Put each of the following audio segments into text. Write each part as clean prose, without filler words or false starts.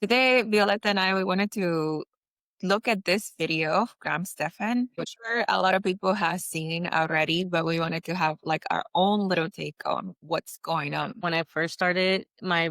Today, Violetta and I, we wanted to look at this video of Graham Stephan, which sure a lot of people have seen already, but we wanted to have like our own little take on what's going on. When I first started my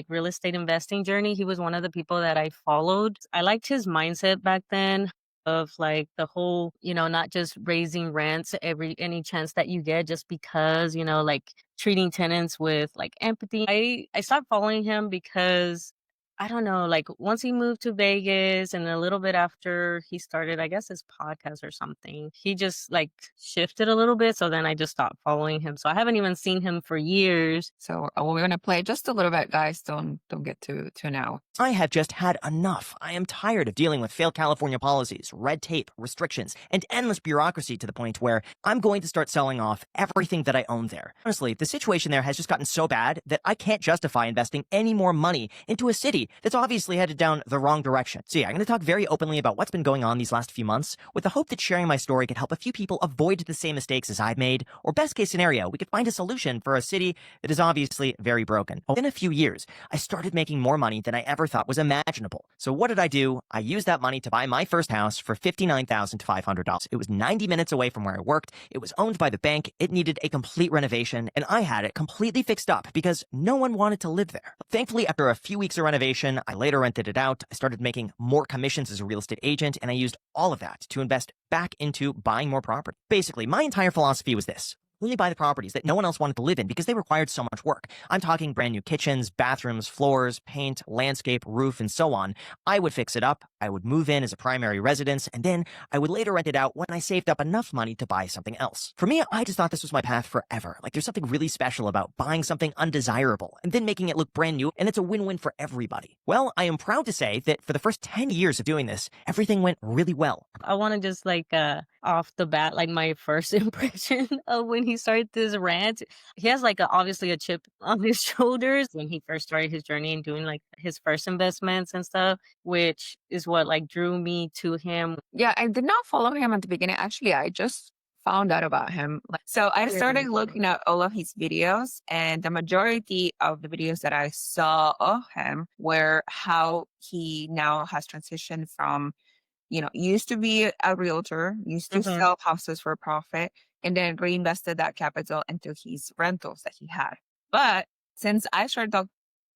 real estate investing journey, he was one of the people that I followed. I liked his mindset back then of like the whole, not just raising rents any chance that you get just because, like treating tenants with like empathy. I stopped following him because I don't know, like once he moved to Vegas and a little bit after he started, I guess his podcast or something, he just like shifted a little bit. So then I just stopped following him. So I haven't even seen him for years. So we're gonna play just a little bit, guys. Don't get too out. I have just had enough. I am tired of dealing with failed California policies, red tape, restrictions, and endless bureaucracy to the point where I'm going to start selling off everything that I own there. Honestly, the situation there has just gotten so bad that I can't justify investing any more money into a city that's obviously headed down the wrong direction. So yeah, I'm going to talk very openly about what's been going on these last few months with the hope that sharing my story could help a few people avoid the same mistakes as I've made, or best case scenario, we could find a solution for a city that is obviously very broken. Within a few years, I started making more money than I ever thought was imaginable. So what did I do? I used that money to buy my first house for $59,500. It was 90 minutes away from where I worked. It was owned by the bank. It needed a complete renovation, and I had it completely fixed up because no one wanted to live there. Thankfully, after a few weeks of renovation, I later rented it out. I started making more commissions as a real estate agent, and I used all of that to invest back into buying more property. Basically, my entire philosophy was this: only buy the properties that no one else wanted to live in because they required so much work. I'm talking brand new kitchens, bathrooms, floors, paint, landscape, roof, and so on. I would fix it up, I would move in as a primary residence, and then I would later rent it out when I saved up enough money to buy something else. For me, I just thought this was my path forever. Like, there's something really special about buying something undesirable and then making it look brand new, and it's a win-win for everybody. Well, I am proud to say that for the first 10 years of doing this, everything went really well. I want to just off the bat, like my first impression of when he started this rant. He has obviously a chip on his shoulders when he first started his journey and doing like his first investments and stuff, which is what like drew me to him. Yeah, I did not follow him at the beginning. Actually, I just found out about him. So I started looking at all of his videos, and the majority of the videos that I saw of him were how he now has transitioned from, used to be a realtor, used to Mhm. sell houses for profit, and then reinvested that capital into his rentals that he had. But since I started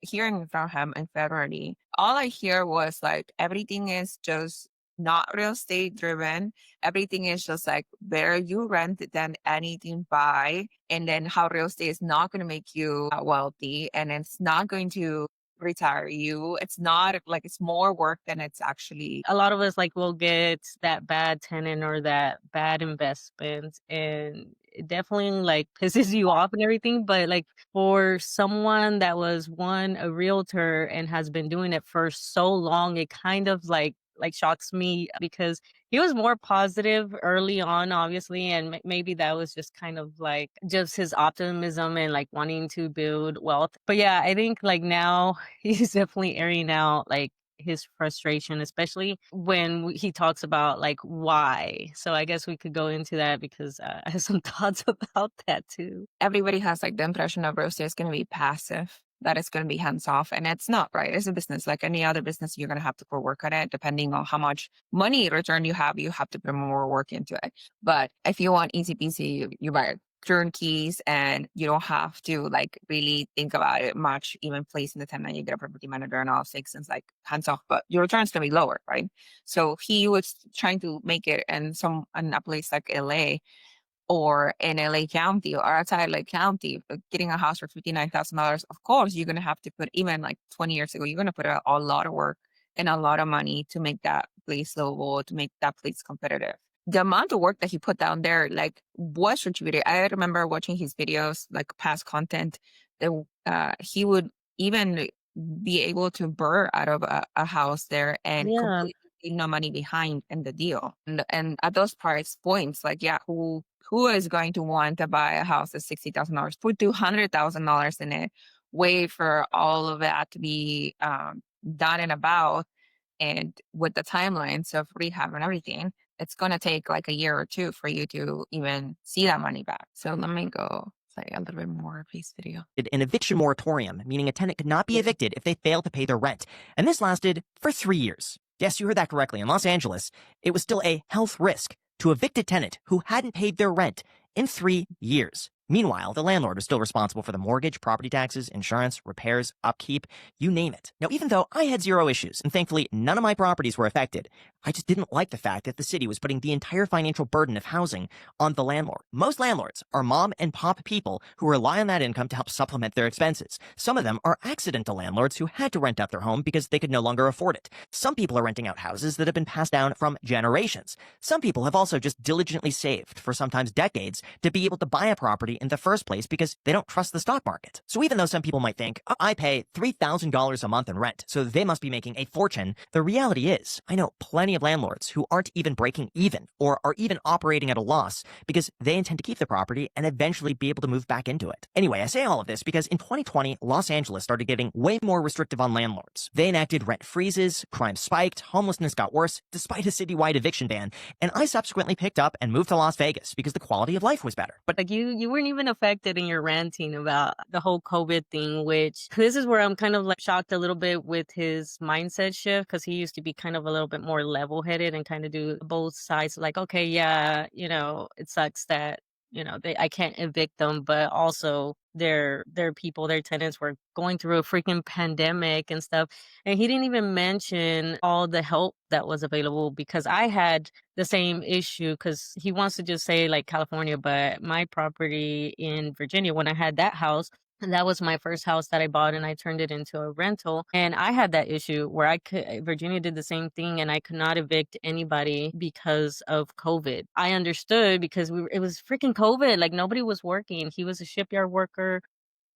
hearing from him in February, all I hear was like everything is just not real estate driven. Everything is just like better you rent than anything buy. And then how real estate is not going to make you wealthy, and it's not going to retire you. It's not like it's more work than it's actually. A lot of us will get that bad tenant or that bad investment, and it definitely pisses you off and everything. But for someone that was a realtor and has been doing it for so long, it kind of shocks me because he was more positive early on, obviously, and maybe that was just kind of just his optimism and wanting to build wealth. But yeah, I think now he's definitely airing out his frustration, especially when he talks about why. So I guess we could go into that because I have some thoughts about that too. Everybody has like the impression of real estate is going to be passive, that it's going to be hands off, and it's not, right? It's a business like any other business. You're going to have to put work on it. Depending on how much money return you have to put more work into it. But if you want easy peasy, you buy turnkeys, and you don't have to really think about it much. Even placing the tenant, you get a property manager and all six, and it's hands off, but your return's going to be lower, right? So he was trying to make it in a place like LA or in LA County or outside LA County, getting a house for $59,000. Of course, you're going to have to put, even 20 years ago, you're going to put a lot of work and a lot of money to make that place livable, to make that place competitive. The amount of work that he put down there, was retributed. I remember watching his videos, past content, that he would even be able to burr out of a house there and Yeah. completely leave no money behind in the deal. And at those points, who is going to want to buy a house at $60,000, put $200,000 in it, wait for all of that to be done and about, and with the timelines of rehab and everything, it's going to take a year or two for you to even see that money back. So let me go play a little bit more of this video. An eviction moratorium, meaning a tenant could not be evicted if they fail to pay their rent. And this lasted for 3 years. Yes, you heard that correctly. In Los Angeles, it was still a health risk to evict a tenant who hadn't paid their rent in 3 years. Meanwhile, the landlord was still responsible for the mortgage, property taxes, insurance, repairs, upkeep, you name it. Now, even though I had 0 issues, and thankfully none of my properties were affected, I just didn't like the fact that the city was putting the entire financial burden of housing on the landlord. Most landlords are mom and pop people who rely on that income to help supplement their expenses. Some of them are accidental landlords who had to rent out their home because they could no longer afford it. Some people are renting out houses that have been passed down from generations. Some people have also just diligently saved for sometimes decades to be able to buy a property in the first place because they don't trust the stock market. So even though some people might think, oh, I pay $3,000 a month in rent, so they must be making a fortune, the reality is, I know plenty of landlords who aren't even breaking even or are even operating at a loss because they intend to keep the property and eventually be able to move back into it. Anyway, I say all of this because in 2020, Los Angeles started getting way more restrictive on landlords. They enacted rent freezes, crime spiked, homelessness got worse despite a citywide eviction ban, and I subsequently picked up and moved to Las Vegas because the quality of life was better. But like you weren't even affected in your ranting about the whole COVID thing, which this is where I'm kind of like shocked a little bit with his mindset shift, because he used to be kind of a little bit more level headed and kind of do both sides. Like, okay, yeah, it sucks that I can't evict them, but also their people, their tenants were going through a freaking pandemic and stuff. And he didn't even mention all the help that was available, because I had the same issue, because he wants to just say like California, but my property in Virginia, when I had that house, and that was my first house that I bought, and I turned it into a rental. And I had that issue where Virginia did the same thing, and I could not evict anybody because of COVID. I understood because it was freaking COVID. Like nobody was working. He was a shipyard worker.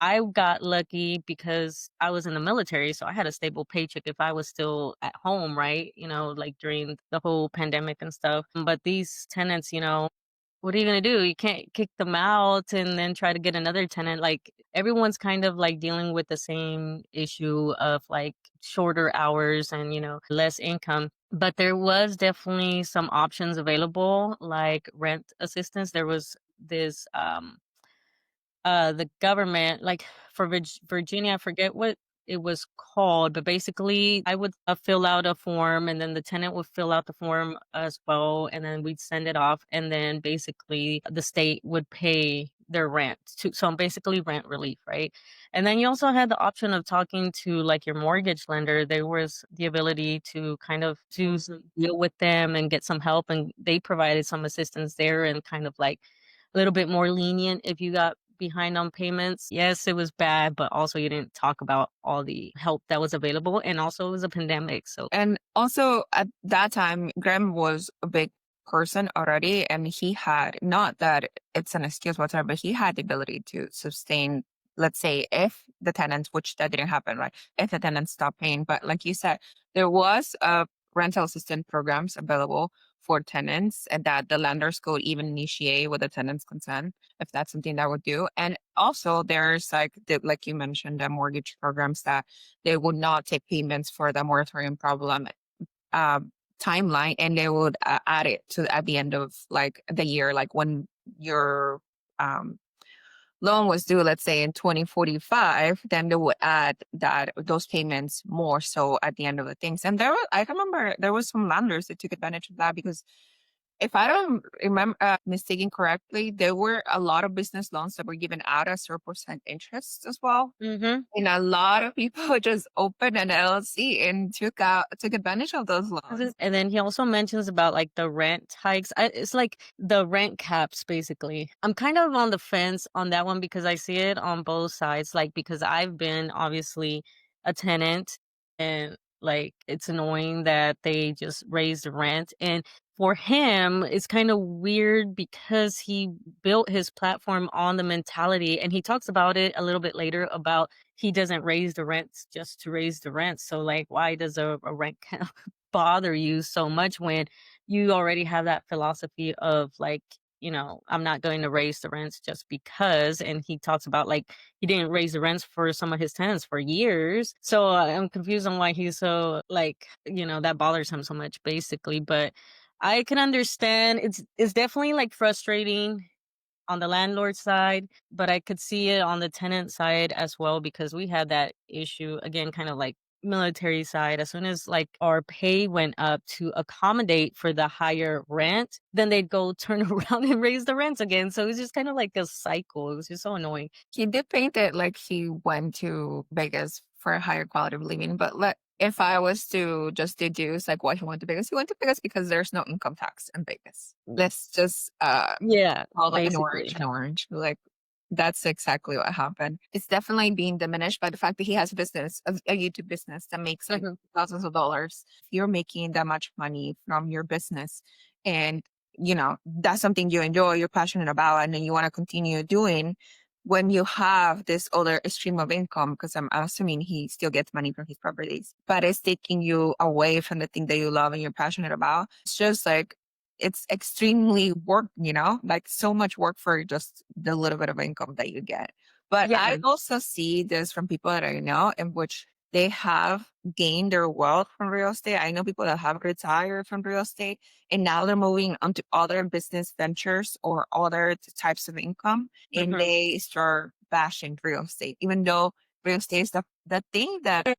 I got lucky because I was in the military, so I had a stable paycheck if I was still at home, right? Like during the whole pandemic and stuff. But these tenants, what are you going to do? You can't kick them out and then try to get another tenant. Like everyone's kind of like dealing with the same issue of like shorter hours and, less income. But there was definitely some options available, like rent assistance. There was this, the government, like for Virginia, I forget what it was called, but basically I would fill out a form, and then the tenant would fill out the form as well, and then we'd send it off, and then basically the state would pay their rent so basically rent relief, right? And then you also had the option of talking to like your mortgage lender. There was the ability to kind of do some deal with them and get some help, and they provided some assistance there, and kind of like a little bit more lenient if you got behind on payments. Yes, it was bad, but also you didn't talk about all the help that was available. And also it was a pandemic. So, And also at that time, Graham was a big person already, and he had, not that it's an excuse whatsoever, but he had the ability to sustain, let's say, if the tenants, which that didn't happen, right? If the tenants stopped paying. But like you said, there was rental assistance programs available for tenants, and that the lenders could even initiate with the tenant's consent if that's something that would do. And also there's like you mentioned, the mortgage programs that they would not take payments for the moratorium problem timeline, and they would add it to at the end of like the year, like when your loan was due, let's say in 2045, then they would add those payments more so at the end of the things. And I remember there was some lenders that took advantage of that, because if I don't remember mistaken correctly, there were a lot of business loans that were given out at 0% interest as well. mm-hmm. And a lot of people just opened an LLC and took advantage of those loans. And then he also mentions about like the rent hikes. It's like the rent caps, basically. I'm kind of on the fence on that one, because I see it on both sides. Like, because I've been obviously a tenant, and like it's annoying that they just raise the rent. And for him, it's kind of weird because he built his platform on the mentality, and he talks about it a little bit later about he doesn't raise the rents just to raise the rent. So like, why does a rent cap bother you so much when you already have that philosophy of like, I'm not going to raise the rents just because. And he talks about like he didn't raise the rents for some of his tenants for years. So I'm confused on why he's so like, that bothers him so much, basically. But I can understand it's definitely like frustrating on the landlord side, but I could see it on the tenant side as well because we had that issue again, kind of like military side. As soon as like our pay went up to accommodate for the higher rent, then they'd go turn around and raise the rents again. So it was just kind of like a cycle. It was just so annoying. He did paint it like he went to Vegas for a higher quality of living, but if I was to just deduce like why he went to Vegas because there's no income tax in Vegas. Let's just Yeah, call it basically. an orange. Like that's exactly what happened. It's definitely being diminished by the fact that he has a business, a YouTube business that makes like thousands of dollars. If you're making that much money from your business and that's something you enjoy, you're passionate about, and then you want to continue doing when you have this other stream of income, because I'm assuming he still gets money from his properties, but it's taking you away from the thing that you love and you're passionate about. It's just like, it's extremely work, like so much work for just the little bit of income that you get. But Yeah. I also see this from people that I know in which they have gained their wealth from real estate. I know people that have retired from real estate and now they're moving onto other business ventures or other types of income, and they start bashing real estate, even though real estate is the thing that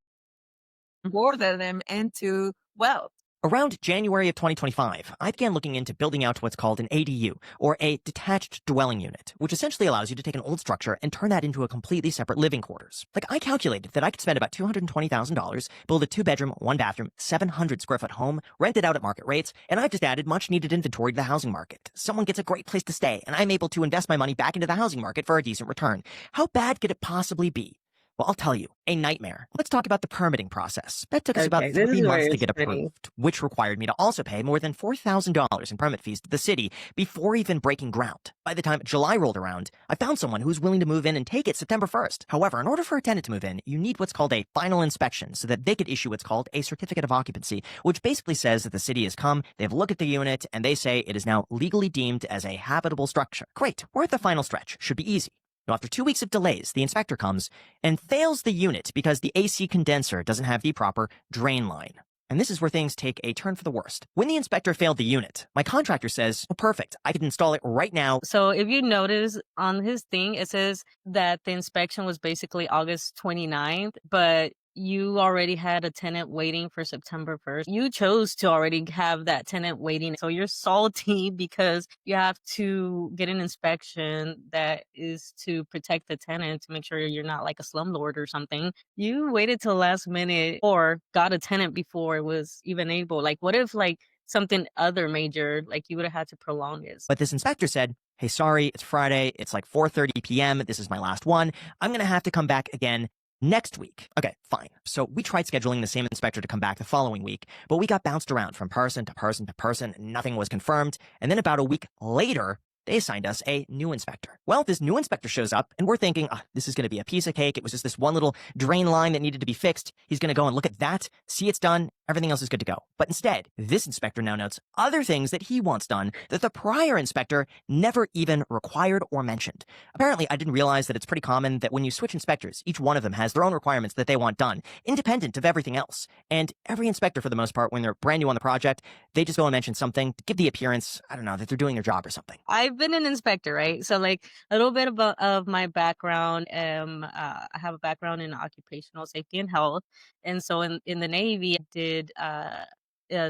boarded them into wealth. Around January of 2025, I began looking into building out what's called an ADU, or a detached dwelling unit, which essentially allows you to take an old structure and turn that into a completely separate living quarters. Like, I calculated that I could spend about $220,000, build a 2-bedroom, 1-bathroom, 700-square-foot home, rent it out at market rates, and I've just added much-needed inventory to the housing market. Someone gets a great place to stay, and I'm able to invest my money back into the housing market for a decent return. How bad could it possibly be? Well, I'll tell you, a nightmare. Let's talk about the permitting process. That took us about Okay, this 3 is where months to it's get funny. approved, which required me to also pay more than $4,000 in permit fees to the city before even breaking ground. By the time July rolled around, I found someone who was willing to move in and take it September 1st. However, in order for a tenant to move in, you need what's called a final inspection so that they could issue what's called a certificate of occupancy, which basically says that the city has come, they've looked at the unit, and they say it is now legally deemed as a habitable structure. Great, we're at the final stretch. Should be easy. Now, after 2 weeks of delays, the inspector comes and fails the unit because the AC condenser doesn't have the proper drain line. And this is where things take a turn for the worst. When the inspector failed the unit, my contractor says, oh, perfect, I can install it right now. So if you notice on his thing, it says that the inspection was basically August 29th, but you already had a tenant waiting for September 1st. You chose to already have that tenant waiting. So you're salty because you have to get an inspection that is to protect the tenant to make sure you're not like a slumlord or something. You waited till last minute or got a tenant before it was even able. Like, what if like something other major, like you would have had to prolong it? But this inspector said, hey, sorry, it's Friday. It's like 4:30 p.m. This is my last one. I'm going to have to come back again next week. Okay, fine. So we tried scheduling the same inspector to come back the following week, but we got bounced around from person to person to person. Nothing was confirmed. And then about a week later, they assigned us a new inspector. Well, this new inspector shows up, and we're thinking, this is going to be a piece of cake. It was just this one little drain line that needed to be fixed. He's going to go and look at that, see it's done, everything else is good to go. But instead, this inspector now notes other things that he wants done that the prior inspector never even required or mentioned. Apparently, I didn't realize that it's pretty common that when you switch inspectors, each one of them has their own requirements that they want done, independent of everything else. And every inspector, for the most part, when they're brand new on the project, they just go and mention something to give the appearance, I don't know, that they're doing their job or something. I've been an inspector, right? So like a little bit of my background, I have a background in occupational safety and health. And so in the Navy, I did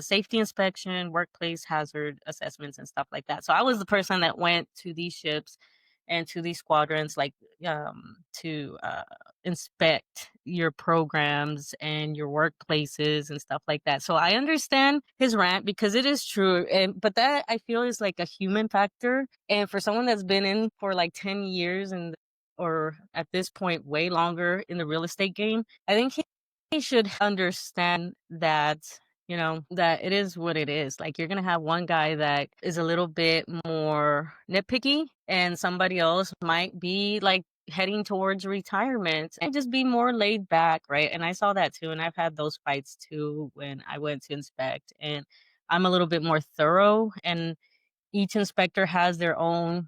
safety inspection, workplace hazard assessments and stuff like that. So I was the person that went to these ships and to these squadrons, like to inspect your programs and your workplaces and stuff like that. So I understand his rant because it is true, but that I feel is like a human factor. And for someone that's been in for like 10 years or at this point way longer in the real estate game, I think he should understand that that it is what it is. Like you're going to have one guy that is a little bit more nitpicky and somebody else might be like heading towards retirement and just be more laid back, right? And I saw that too. And I've had those fights too when I went to inspect, and I'm a little bit more thorough, and each inspector has their own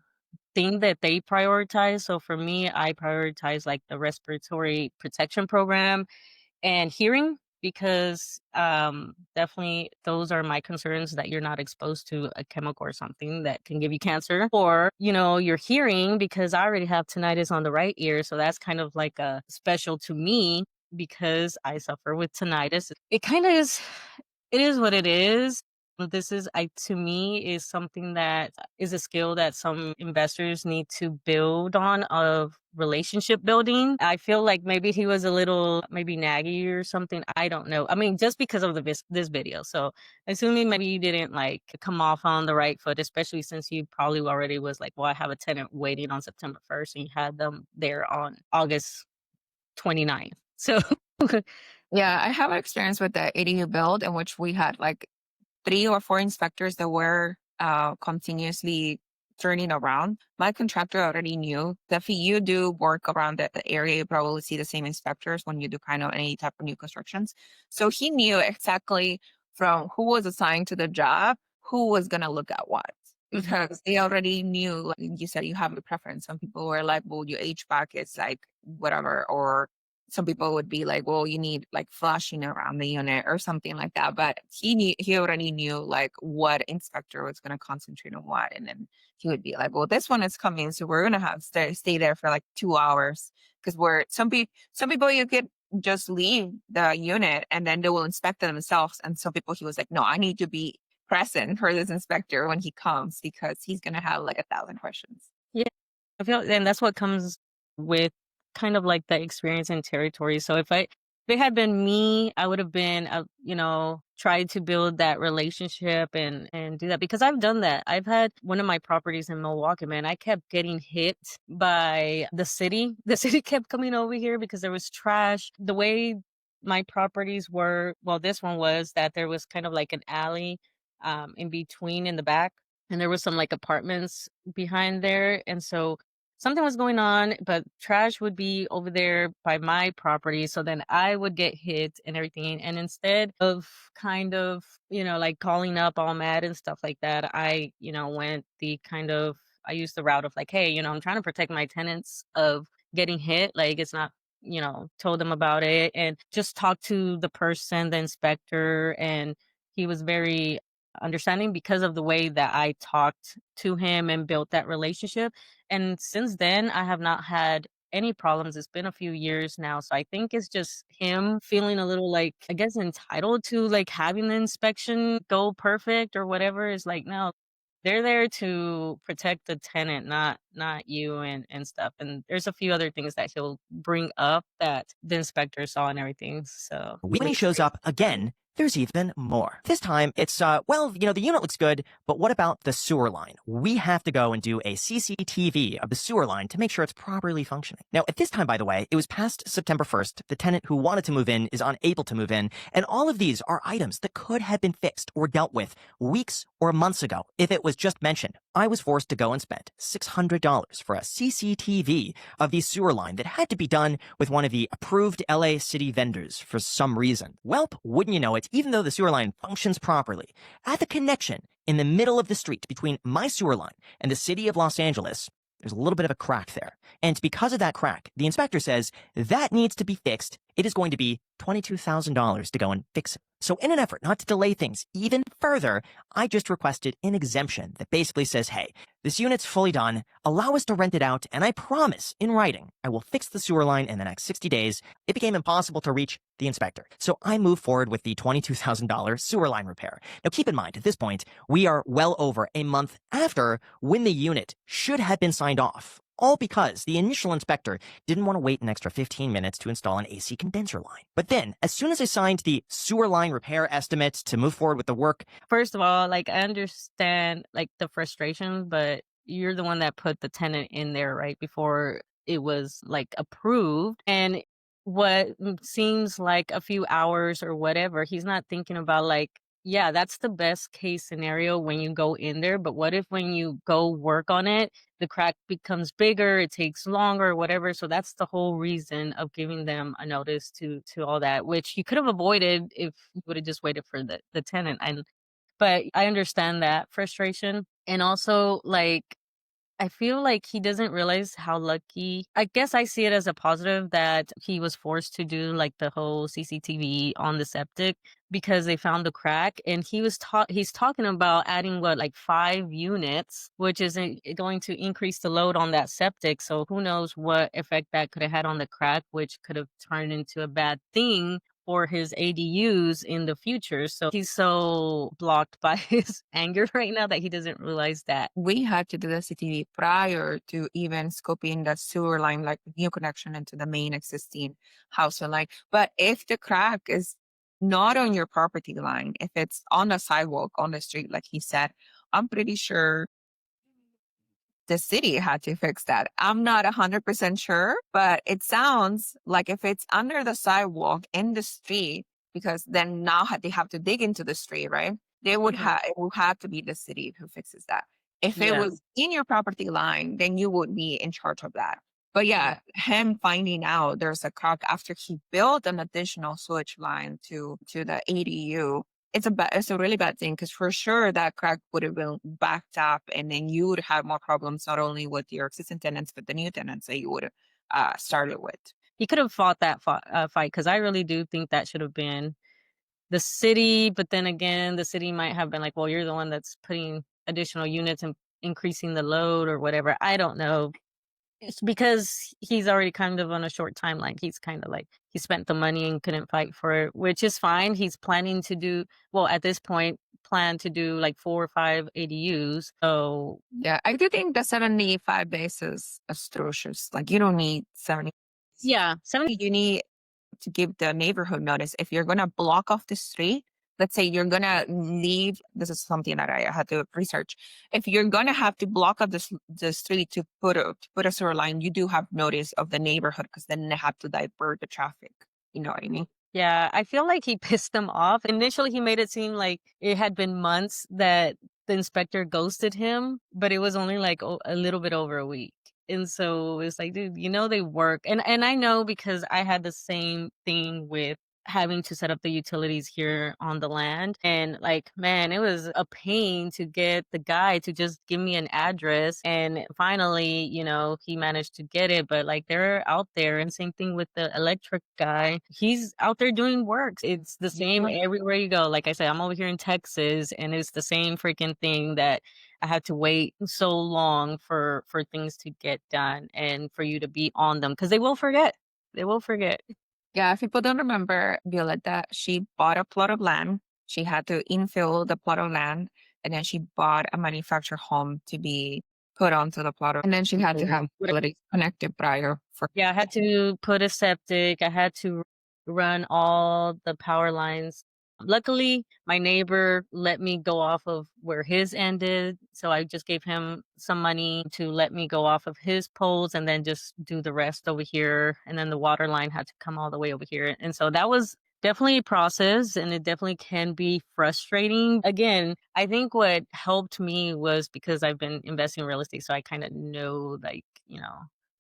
thing that they prioritize. So for me, I prioritize like the respiratory protection program and hearing. because definitely those are my concerns, that you're not exposed to a chemical or something that can give you cancer, or your hearing, because I already have tinnitus on the right ear, so that's kind of like a special to me because I suffer with tinnitus. It kind of is, it is what it is. But this is, I to me, is something that is a skill that some investors need to build on, of relationship building. I feel like maybe he was a little maybe naggy or something. I don't know. I mean, just because of this video. So assuming maybe you didn't like come off on the right foot, especially since you probably already was like, well, I have a tenant waiting on September 1st, and you had them there on August 29th. So Yeah, I have experience with the ADU build in which we had like 3 or 4 inspectors that were continuously turning around. My contractor already knew that if you do work around the area, you probably see the same inspectors when you do kind of any type of new constructions. So he knew exactly from who was assigned to the job, who was going to look at what. Because they already knew, like you said, you have a preference. Some people were like, well, your HVAC is like whatever, or some people would be like, well, you need like flashing around the unit or something like that. But he already knew like what inspector was going to concentrate on what. And then he would be like, well, this one is coming. So we're going to have stay there for like 2 hours. Because some people you could just leave the unit and then they will inspect it themselves. And some people he was like, no, I need to be present for this inspector when he comes because he's going to have like 1,000 questions. yeah, I feel, and that's what comes with kind of like the experience in territory. So if it had been me, I would have been, tried to build that relationship and do that, because I've done that. I've had one of my properties in Milwaukee, man. I kept getting hit by the city. The city kept coming over here because there was trash. The way my properties were, well, this one was that there was kind of like an alley in between in the back, and there was some like apartments behind there, and so something was going on, but trash would be over there by my property. So then I would get hit and everything. And instead of kind of, like calling up all mad and stuff like that, went the kind of, I used the route of like, hey, I'm trying to protect my tenants of getting hit. Like it's not, told them about it and just talk to the person, the inspector. And he was very understanding because of the way that I talked to him and built that relationship. And since then, I have not had any problems. It's been a few years now. So I think it's just him feeling a little like, I guess, entitled to like having the inspection go perfect or whatever. Is like, no, they're there to protect the tenant, not you and stuff. And there's a few other things that he'll bring up that the inspector saw and everything. So When he shows up again, there's even more. This time, it's, the unit looks good, but what about the sewer line? We have to go and do a CCTV of the sewer line to make sure it's properly functioning. Now, at this time, by the way, it was past September 1st. The tenant who wanted to move in is unable to move in, and all of these are items that could have been fixed or dealt with weeks or months ago if it was just mentioned. I was forced to go and spend $600 for a CCTV of the sewer line that had to be done with one of the approved LA City vendors for some reason. Welp, wouldn't you know it, even though the sewer line functions properly, at the connection in the middle of the street between my sewer line and the city of Los Angeles, there's a little bit of a crack there. And because of that crack, the inspector says that needs to be fixed. It is going to be $22,000 to go and fix it. So in an effort not to delay things even further, I just requested an exemption that basically says, hey, this unit's fully done. Allow us to rent it out. And I promise in writing, I will fix the sewer line in the next 60 days. It became impossible to reach the inspector. So I moved forward with the $22,000 sewer line repair. Now keep in mind, at this point, we are well over a month after when the unit should have been signed off. All because the initial inspector didn't want to wait an extra 15 minutes to install an AC condenser line. But then, as soon as I signed the sewer line repair estimate to move forward with the work, first of all, like I understand like the frustration, but you're the one that put the tenant in there right before it was like approved. And what seems like a few hours or whatever, he's not thinking about like, yeah, that's the best case scenario when you go in there. But what if when you go work on it, the crack becomes bigger, it takes longer, whatever. So that's the whole reason of giving them a notice to all that, which you could have avoided if you would have just waited for the tenant. But I understand that frustration. And also like I feel like he doesn't realize how lucky. I guess I see it as a positive that he was forced to do like the whole CCTV on the septic because they found the crack, and he's talking about adding what, like 5 units, which is going to increase the load on that septic. So who knows what effect that could have had on the crack, which could have turned into a bad thing for his ADUs in the future. So he's so blocked by his anger right now that he doesn't realize that. We had to do the CTV prior to even scoping the sewer line, like new connection into the main existing house line. But if the crack is not on your property line, if it's on the sidewalk, on the street, like he said, I'm pretty sure the city had to fix that. I'm not 100% sure, but it sounds like if it's under the sidewalk in the street, because then now they have to dig into the street, right? They would Mhm. it will have to be the city who fixes that. If it Yeah. was in your property line, then you would be in charge of that. But yeah, him finding out there's a crack after he built an additional switch line to the ADU, it's a really bad thing because for sure that crack would have been backed up, and then you would have more problems not only with your existing tenants but the new tenants that you would started with. He could have fought that fight, because I really do think that should have been the city. But then again, the city might have been like, well, you're the one that's putting additional units and increasing the load or whatever. I don't know. It's because he's already kind of on a short timeline. He's kind of like, he spent the money and couldn't fight for it, which is fine. He's planning to do, well, at this point, plan to do like 4 or 5 ADUs. So Yeah, I do think the 75 days is atrocious. Like you don't need 70. yeah, 70. You need to give the neighborhood notice. If you're going to block off the street, let's say you're going to leave, this is something that I had to research. If you're going to have to block up the street to put a sewer line, you do have notice of the neighborhood because then they have to divert the traffic. You know what I mean? Yeah, I feel like he pissed them off. Initially, he made it seem like it had been months that the inspector ghosted him, but it was only like a little bit over a week. And so it's like, dude, they work. And I know because I had the same thing with having to set up the utilities here on the land. And like, man, it was a pain to get the guy to just give me an address. And finally, he managed to get it. But like, they're out there. And same thing with the electric guy. He's out there doing work. It's the same everywhere you go. Like I said, I'm over here in Texas, and it's the same freaking thing that I had to wait so long for things to get done and for you to be on them, because they will forget. They will forget. Yeah, if people don't remember, Violetta, she bought a plot of land. She had to infill the plot of land, and then she bought a manufactured home to be put onto the plot. And then she had to have utilities connected prior for. Yeah, I had to put a septic. I had to run all the power lines. Luckily, my neighbor let me go off of where his ended. So I just gave him some money to let me go off of his poles and then just do the rest over here. And then the water line had to come all the way over here. And so that was definitely a process, and it definitely can be frustrating. Again, I think what helped me was because I've been investing in real estate. So I kind of know, like,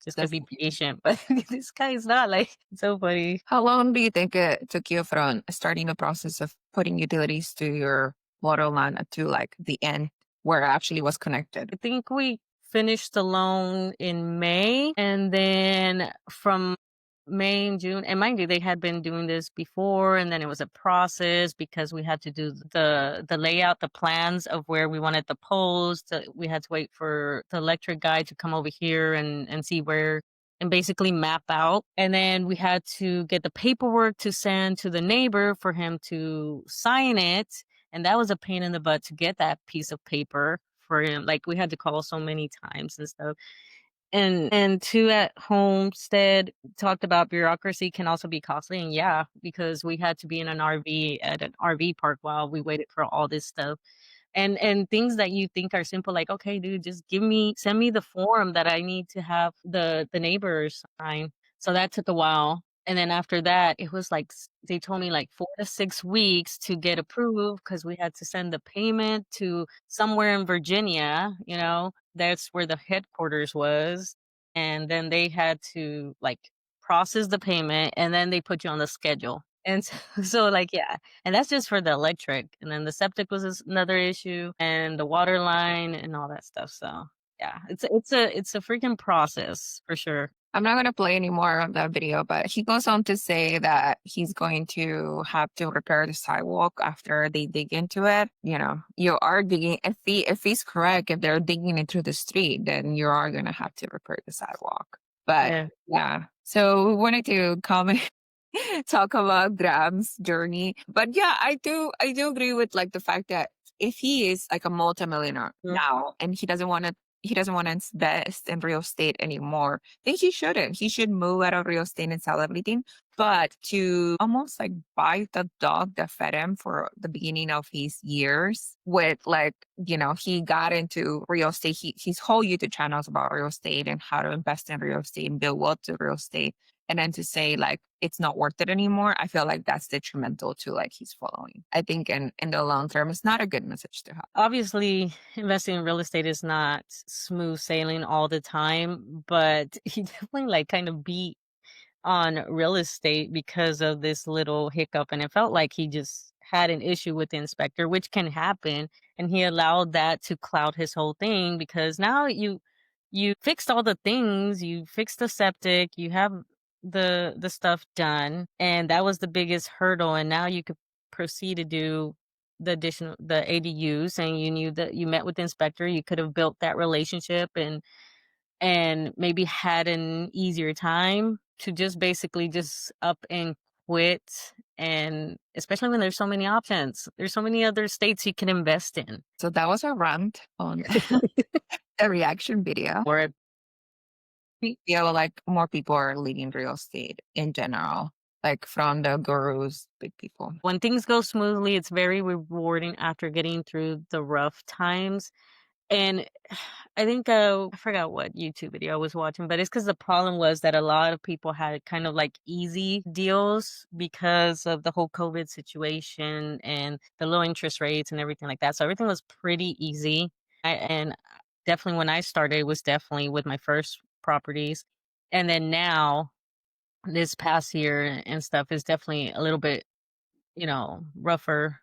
just to be patient. But this guy is not, like, it's so funny. How long do you think it took you from starting the process of putting utilities to your water line to like the end where it actually was connected? I think we finished the loan in May, and then from May and June, and mind you, they had been doing this before, and then it was a process because we had to do the layout, the plans of where we wanted the poles. We had to wait for the electric guy to come over here and see where, and basically map out. And then we had to get the paperwork to send to the neighbor for him to sign it. And that was a pain in the butt to get that piece of paper for him. Like, we had to call so many times and stuff. And two, at Homestead talked about bureaucracy can also be costly. And yeah, because we had to be in an RV at an RV park while we waited for all this stuff. And things that you think are simple, like, okay, dude, just send me the form that I need to have the neighbors sign. So that took a while. And then after that, it was like, they told me like 4 to 6 weeks to get approved, because we had to send the payment to somewhere in Virginia, that's where the headquarters was. And then they had to like process the payment, and then they put you on the schedule. And so like, yeah. And that's just for the electric. And then the septic was another issue, and the water line and all that stuff. So Yeah, it's a freaking process for sure. I'm not going to play any more of that video, but he goes on to say that he's going to have to repair the sidewalk after they dig into it. You know, you are digging, if he's correct, if they're digging into the street, then you are going to have to repair the sidewalk. But Yeah. yeah, so we wanted to comment. Talk about Graham's journey. But yeah, I do agree with like the fact that if he is like a multimillionaire now and he doesn't want to invest in real estate anymore, then he shouldn't. He should move out of real estate and sell everything. But to almost like buy the dog that fed him for the beginning of his years with like, he got into real estate. His whole YouTube channel is about real estate and how to invest in real estate and build wealth to real estate. And then to say like it's not worth it anymore, I feel like that's detrimental to like his following. I think in the long term, it's not a good message to have. Obviously, investing in real estate is not smooth sailing all the time, but he definitely like kind of beat on real estate because of this little hiccup, and it felt like he just had an issue with the inspector, which can happen, and he allowed that to cloud his whole thing because now you fixed all the things, you fixed the septic, you have the stuff done, and that was the biggest hurdle, and now you could proceed to do the ADUs, and you knew that you met with the inspector, you could have built that relationship and maybe had an easier time to just basically just up and quit. And especially when there's so many options, there's so many other states you can invest in. So that was a rant on a reaction video. Or it- Feel like more people are leaving real estate in general, like from the gurus, big people. when things go smoothly, it's very rewarding after getting through the rough times. And I think I forgot what YouTube video I was watching, but it's because the problem was that a lot of people had kind of like easy deals because of the whole COVID situation and the low interest rates and everything like that. So everything was pretty easy. And definitely when I started, it was definitely with my first properties. And then now, this past year and stuff is definitely a little bit, rougher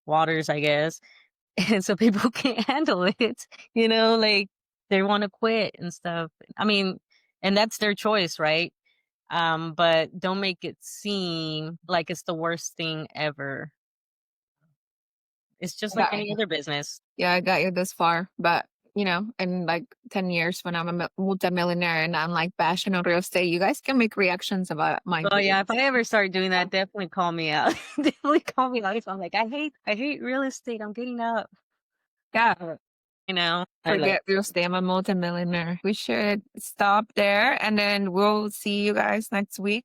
waters, I guess. And so people can't handle it, like they want to quit and stuff. I mean, and that's their choice, right? But don't make it seem like it's the worst thing ever. It's just like Yeah, any other business. yeah, I got you this far, but in like 10 years when I'm a multimillionaire and I'm like bashing on real estate, you guys can make reactions about my Oh yeah, if videos. I ever start doing that, definitely call me out. Definitely call me out. If I'm like, I hate real estate. I'm getting out. Yeah, I like forget real estate. I'm a multimillionaire. We should stop there and then we'll see you guys next week